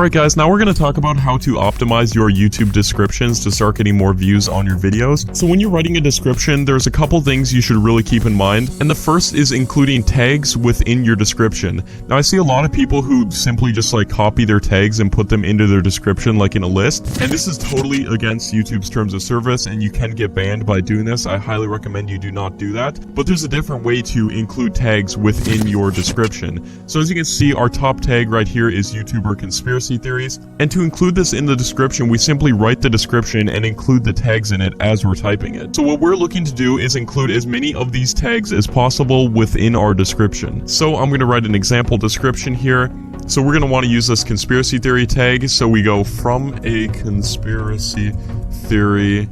Alright guys, now we're going to talk about how to optimize your YouTube descriptions to start getting more views on your videos. So when you're writing a description, there's a couple things you should really keep in mind, and the first is including tags within your description. Now I see a lot of people who simply just like copy their tags and put them into their description like in a list, and this is totally against YouTube's terms of service and you can get banned by doing this. I highly recommend you do not do that, but there's a different way to include tags within your description. So as you can see, our top tag right here is YouTuber conspiracy theories, and to include this in the description, we simply write the description and include the tags in it as we're typing it. So what we're looking to do is include as many of these tags as possible within our description. So I'm going to write an example description here. So we're going to want to use this conspiracy theory tag, so we go from a conspiracy theory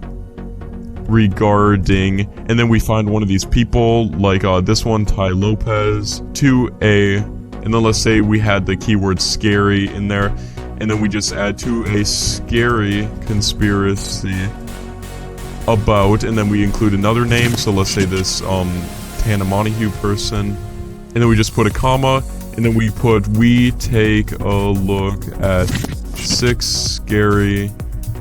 regarding, and then we find one of these people like this one, Ty Lopez, to a, and then let's say we had the keyword scary in there, and then we just add to a scary conspiracy about, and then we include another name, so let's say this Tana Montague person, and then we just put a comma, and then we put, we take a look at 6 scary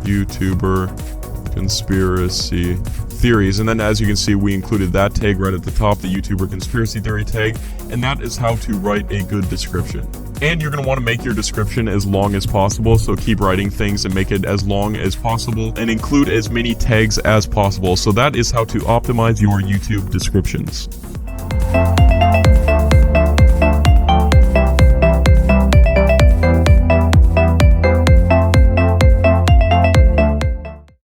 YouTuber conspiracy theories. And then as you can see, we included that tag right at the top, the YouTuber conspiracy theory tag, and that is how to write a good description. And you're going to want to make your description as long as possible, so keep writing things and make it as long as possible and include as many tags as possible. So that is how to optimize your YouTube descriptions.